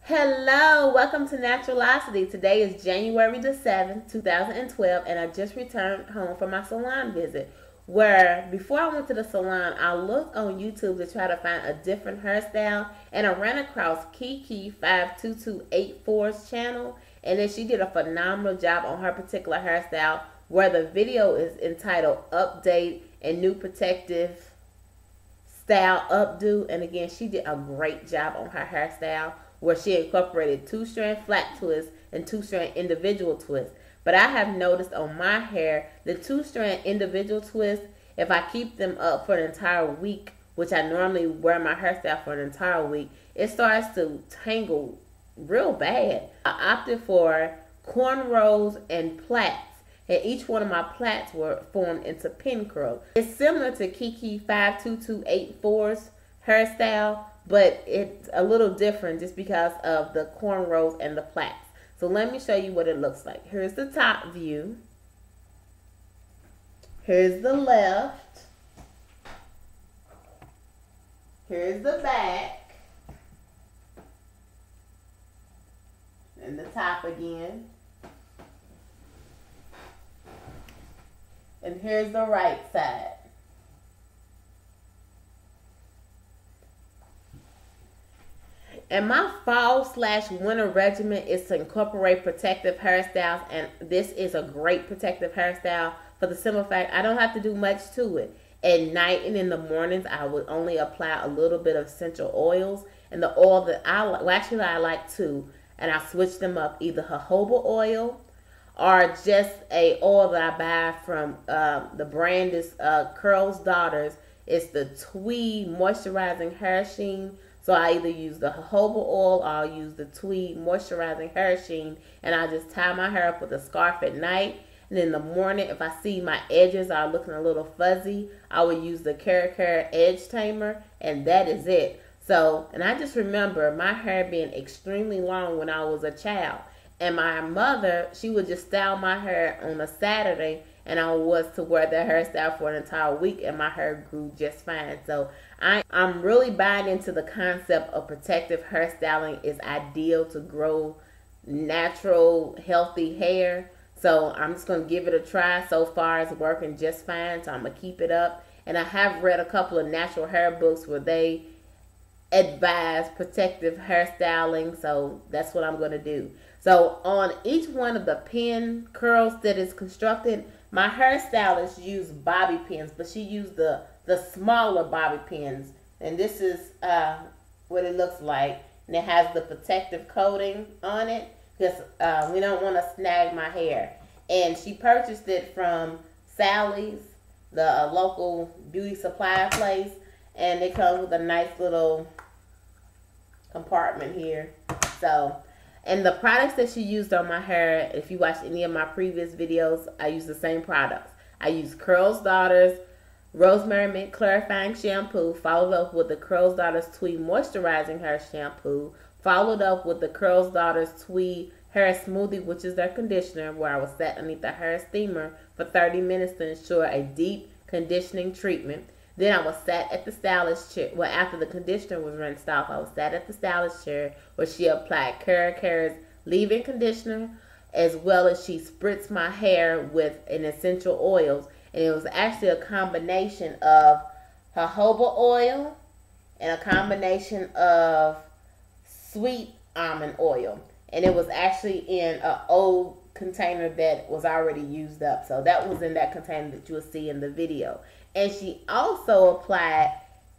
Hello, welcome to Naturalocity. Today is January the 7th, 2012, and I just returned home from my salon visit. Where before I went to the salon, I looked on YouTube to try to find a different hairstyle, and I ran across Kiki52284's channel, and then she did a phenomenal job on her particular hairstyle, where the video is entitled Update and New Protective Style Updo. And again, she did a great job on her hairstyle where she incorporated two-strand flat twists and two-strand individual twists. But I have noticed on my hair, the two-strand individual twists, if I keep them up for an entire week, which I normally wear my hairstyle for an entire week, it starts to tangle real bad. I opted for cornrows and plaits, and each one of my plaits were formed into pin curl. It's similar to Kiki52284's hairstyle, but it's a little different just because of the cornrows and the plaits. So let me show you what it looks like. Here's the top view. Here's the left. Here's the back. And the top again. And here's the right side. And my fall/winter regimen is to incorporate protective hairstyles, and this is a great protective hairstyle for the simple fact I don't have to do much to it. At night and in the mornings, I would only apply a little bit of essential oils, and the oil that I like two, and I switch them up, either jojoba oil or just a oil that I buy from the brand is Curl's Daughters. It's the Tui Moisturizing Hair Sheen. So I either use the jojoba oil or I'll use the Tui Moisturizing Hair Sheen, and I just tie my hair up with a scarf at night. And in the morning, if I see my edges are looking a little fuzzy, I will use the Cara Edge Tamer, and that is it. So, and I just remember my hair being extremely long when I was a child. And my mother, she would just style my hair on a Saturday, and I was to wear that hairstyle for an entire week, and my hair grew just fine. So I'm really buying into the concept of protective hairstyling is ideal to grow natural, healthy hair. So I'm just going to give it a try. So far, it's working just fine, so I'm going to keep it up. And I have read a couple of natural hair books where they advise protective hairstyling, so that's what I'm going to do. So on each one of the pin curls that is constructed, my hairstylist used bobby pins, but she used the smaller bobby pins. And this is what it looks like. And it has the protective coating on it because we don't want to snag my hair. And she purchased it from Sally's, the local beauty supply place. And it comes with a nice little compartment here. So, and the products that she used on my hair, if you watched any of my previous videos, I use the same products. I use Cornrolls Daughters Rosemary Mint Clarifying Shampoo, followed up with the Cornrolls Daughters Tui Moisturizing Hair Shampoo, followed up with the Cornrolls Daughters Tui Hair Smoothie, which is their conditioner, where I was sat underneath the hair steamer for 30 minutes to ensure a deep conditioning treatment. Then I was sat at the stylist chair. Well, after the conditioner was rinsed off, I was sat at the stylist chair where she applied Cara's leave-in conditioner, as well as she spritzed my hair with an essential oils. And it was actually a combination of jojoba oil and a combination of sweet almond oil. And it was actually in an old container that was already used up. So that was in that container that you will see in the video. And she also applied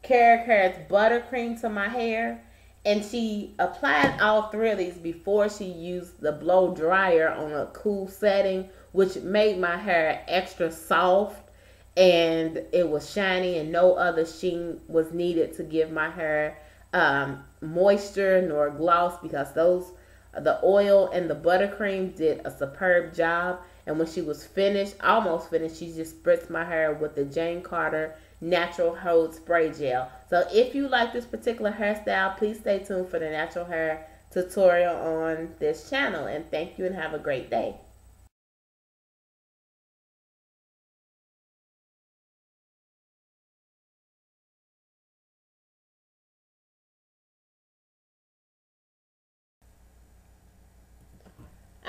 Cara's buttercream to my hair. And she applied all three of these before she used the blow dryer on a cool setting, which made my hair extra soft. And it was shiny, and no other sheen was needed to give my hair moisture nor gloss, because the oil and the buttercream did a superb job. And when she was finished, almost finished, she just spritzed my hair with the Jane Carter Natural Hold Spray Gel. So if you like this particular hairstyle, please stay tuned for the natural hair tutorial on this channel. And thank you and have a great day.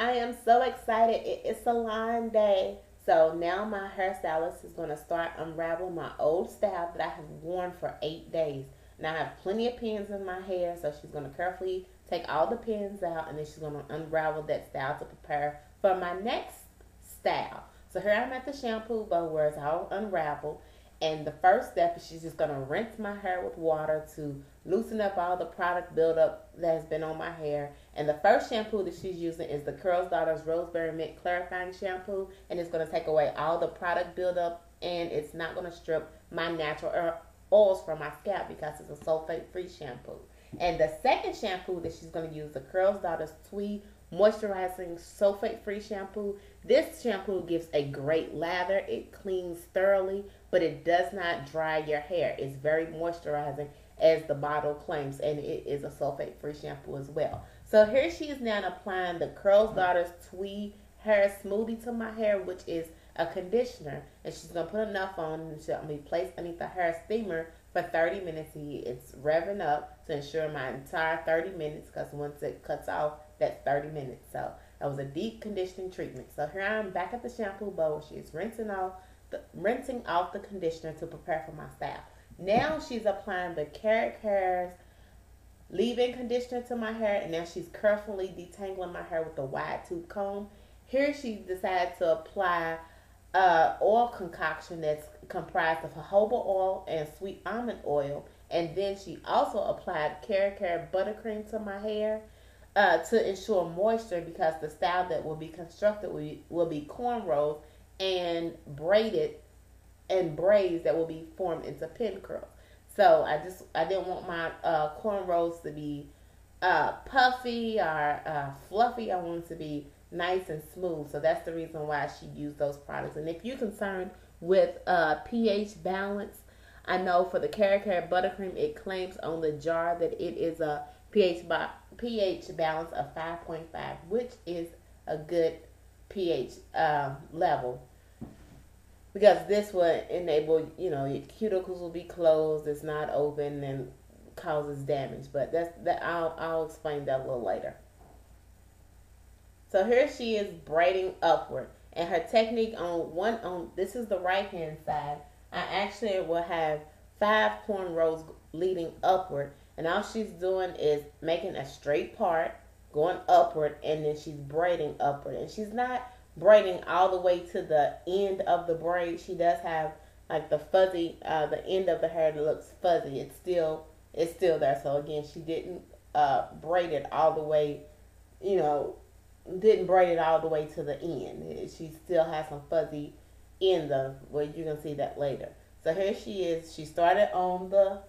I am so excited. It's a line day. So now my hairstylist is going to start unraveling my old style that I have worn for 8 days. Now I have plenty of pins in my hair, so she's going to carefully take all the pins out, and then she's going to unravel that style to prepare for my next style. So here I'm at the shampoo bowl where it's all unraveled. And the first step is she's just going to rinse my hair with water to loosen up all the product buildup that has been on my hair. And the first shampoo that she's using is the Cornrolls Daughter's Rosemary Mint Clarifying Shampoo. And it's going to take away all the product buildup, and it's not going to strip my natural oils from my scalp because it's a sulfate-free shampoo. And the second shampoo that she's going to use, the Cornrolls Daughter's Tui Moisturizing Sulfate-Free Shampoo. This shampoo gives a great lather. It cleans thoroughly, but it does not dry your hair. It's very moisturizing, as the bottle claims, and it is a sulfate-free shampoo as well. So here she is now applying the Cornrolls Daughter's Tui Hair Smoothie to my hair, which is a conditioner, and she's going to put enough on, and she'll be placed underneath the hair steamer for 30 minutes. It's revving up to ensure my entire 30 minutes, because once it cuts off, that's 30 minutes. So that was a deep conditioning treatment. So here I am back at the shampoo bowl. She's rinsing off the conditioner to prepare for my style. Now she's applying the Carrot Care's leave-in conditioner to my hair, and now she's carefully detangling my hair with a wide tooth comb. Here she decided to apply oil concoction that's comprised of jojoba oil and sweet almond oil, and then she also applied Carrot Care buttercream to my hair to ensure moisture, because the style that will be constructed will be cornrows and braided and braids that will be formed into pin curls. So I didn't want my cornrows to be puffy or fluffy. I wanted to be nice and smooth. So that's the reason why she used those products. And if you're concerned with pH balance, I know for the Carrot Care buttercream, it claims on the jar that it is a pH balance of 5.5, which is a good pH level, because this would enable, your cuticles will be closed, it's not open, and causes damage. But I'll explain that a little later. So here she is braiding upward, and her technique this is the right hand side. I actually will have 5 cornrows leading upward, and all she's doing is making a straight part, going upward, and then she's braiding upward. And she's not braiding all the way to the end of the braid. She does have like the fuzzy, the end of the hair that looks fuzzy. It's still there. So again, she didn't braid it all the way, didn't braid it all the way to the end. She still has some fuzzy ends of, well, you can see that later. So here she is. She started on the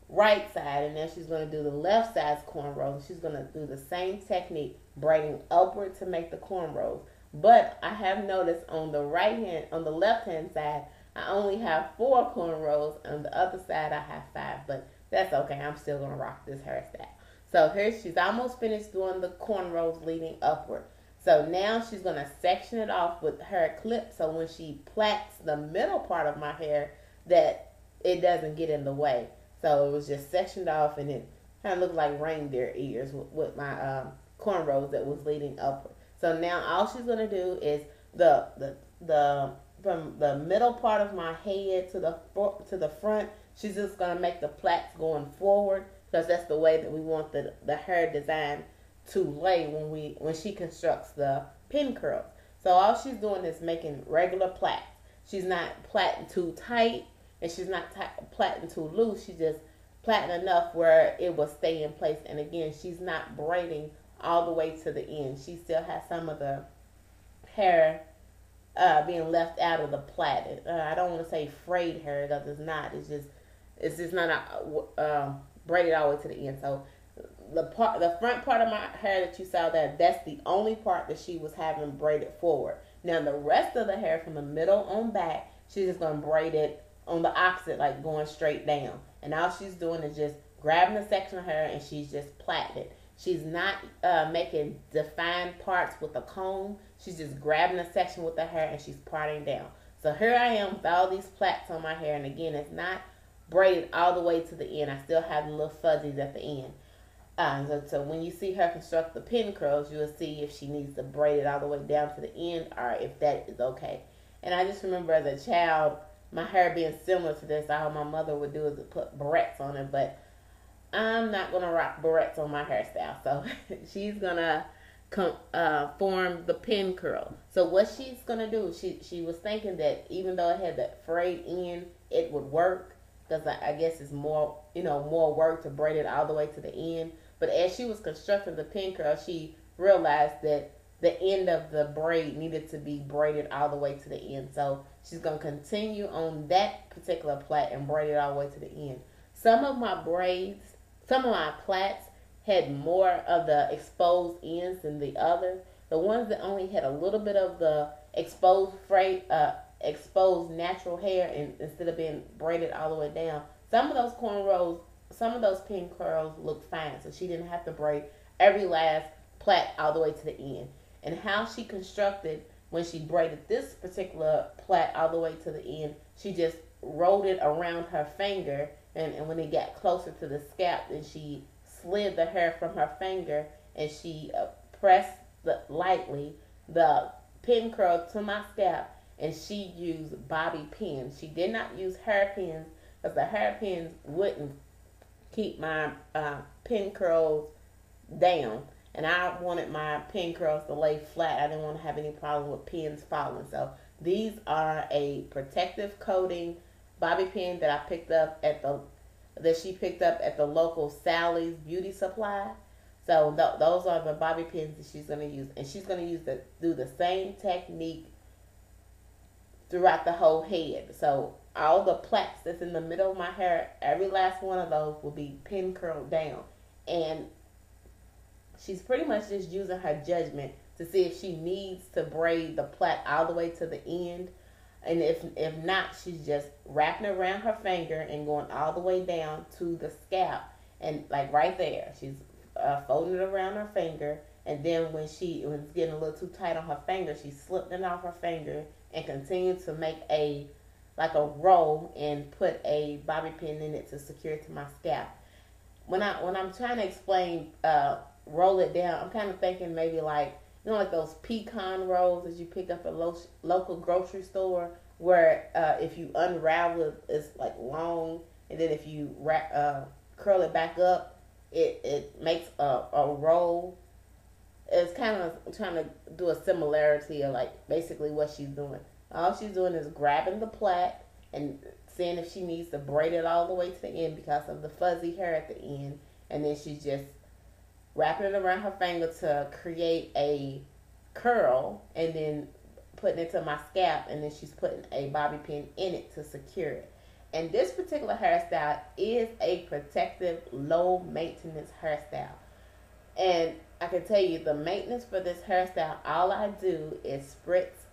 right side, and now she's going to do the left side's cornrows. She's going to do the same technique, braiding upward to make the cornrows. But I have noticed on the left hand side, I only have 4 cornrows. On the other side, I have 5, but that's okay. I'm still going to rock this hairstyle. So here she's almost finished doing the cornrows leading upward. So now she's going to section it off with her clip, so when she plaits the middle part of my hair, that it doesn't get in the way. So it was just sectioned off, and it kind of looked like reindeer ears with my cornrows that was leading upward. So now all she's going to do is from the middle part of my head to the front, she's just going to make the plaits going forward, because that's the way that we want the hair design to lay when she constructs the pin curls. So all she's doing is making regular plaits. She's not plaiting too tight, and she's not plaiting too loose. She's just plaiting enough where it will stay in place. And again, she's not braiding all the way to the end. She still has some of the hair being left out of the plaited. I don't want to say frayed hair, because it's not. It's just not braided all the way to the end. So the front part of my hair that you saw that's the only part that she was having braided forward. Now the rest of the hair from the middle on back, she's just going to braid it on the opposite, like going straight down. And all she's doing is just grabbing a section of hair, and she's just plaiting it. She's not making defined parts with a comb. She's just grabbing a section with the hair, and she's parting down. So here I am with all these plaits on my hair, and again, it's not braided all the way to the end. I still have the little fuzzies at the end. So when you see her construct the pin curls, you'll see if she needs to braid it all the way down to the end or if that is okay. And I just remember as a child, my hair being similar to this, all my mother would do is put barrettes on it, but I'm not going to rock barrettes on my hairstyle. So she's going to form the pin curl. So what she's going to do, she was thinking that even though it had that frayed end, it would work. Because I guess it's more, more work to braid it all the way to the end. But as she was constructing the pin curl, she realized that the end of the braid needed to be braided all the way to the end. So she's going to continue on that particular plait and braid it all the way to the end. Some of my plaits had more of the exposed ends than the other. The ones that only had a little bit of the exposed natural hair and instead of being braided all the way down, some of those pin curls looked fine. So she didn't have to braid every last plait all the way to the end. And how she constructed when she braided this particular plait all the way to the end, she just rolled it around her finger, and when it got closer to the scalp, then she slid the hair from her finger and she pressed lightly the pin curl to my scalp, and she used bobby pins. She did not use hairpins because the hairpins wouldn't keep my pin curls down. And I wanted my pin curls to lay flat. I didn't want to have any problem with pins falling. So these are a protective coating bobby pin that she picked up at the local Sally's Beauty Supply. So those are the bobby pins that she's going to use. And she's going to do the same technique throughout the whole head. So all the plaits that's in the middle of my hair, every last one of those will be pin curled down. And she's pretty much just using her judgment to see if she needs to braid the plait all the way to the end. And if not, she's just wrapping it around her finger and going all the way down to the scalp. And like right there, she's folding it around her finger. And then when it's getting a little too tight on her finger, she slipped it off her finger and continued to make a roll and put a bobby pin in it to secure it to my scalp. When I'm trying to explain roll it down, I'm kind of thinking maybe like those pecan rolls that you pick up at local grocery store, where if you unravel it, it's like long, and then if you curl it back up, it makes a roll. It's kind of trying to do a similarity of like basically what she's doing. All she's doing is grabbing the plait and seeing if she needs to braid it all the way to the end because of the fuzzy hair at the end, and then she's just wrapping it around her finger to create a curl, and then putting it to my scalp, and then she's putting a bobby pin in it to secure it. And this particular hairstyle is a protective, low maintenance hairstyle. And I can tell you the maintenance for this hairstyle, all I do is spritz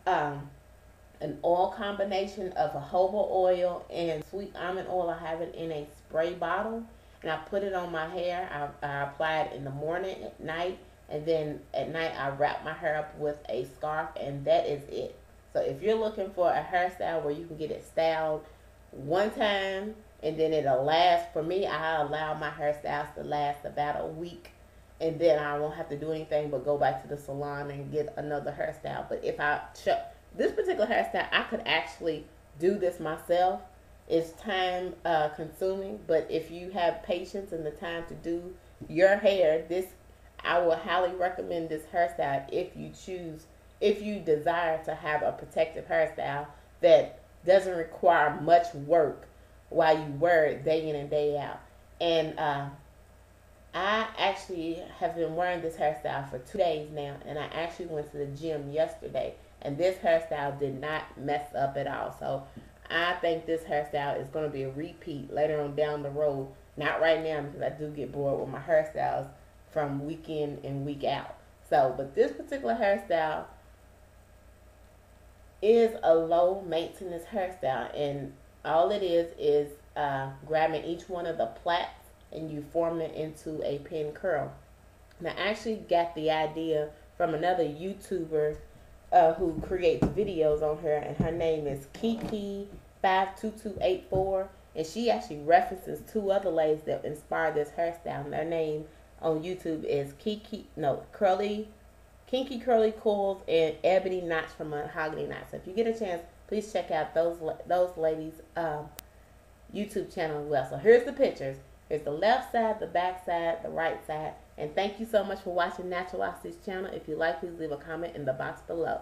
an oil combination of jojoba oil and sweet almond oil. I have it in a spray bottle, and I put it on my hair. I apply it in the morning, at night, and then at night I wrap my hair up with a scarf, and that is it. So if you're looking for a hairstyle where you can get it styled one time and then it'll last, for me, I allow my hairstyles to last about a week, and then I won't have to do anything but go back to the salon and get another hairstyle. But if this particular hairstyle, I could actually do this myself. It's time consuming, but if you have patience and the time to do your hair, I will highly recommend this hairstyle if you desire to have a protective hairstyle that doesn't require much work while you wear it day in and day out. And I actually have been wearing this hairstyle for 2 days now, and I actually went to the gym yesterday, and this hairstyle did not mess up at all. So I think this hairstyle is going to be a repeat later on down the road. Not right now, because I do get bored with my hairstyles from week in and week out. So, but this particular hairstyle is a low maintenance hairstyle, and all it is grabbing each one of the plaits and you form it into a pin curl. And I actually got the idea from another YouTuber who creates videos on her, and her name is Kiki52284, and she actually references two other ladies that inspired this hairstyle, and their name on YouTube is Kinky Curly Coils and Ebony Knots from Mahogany Knots. So if you get a chance, please check out those ladies' YouTube channel as well. So here's the pictures. Here's the left side, the back side, the right side. And thank you so much for watching Naturalocity's channel. If you like, please leave a comment in the box below.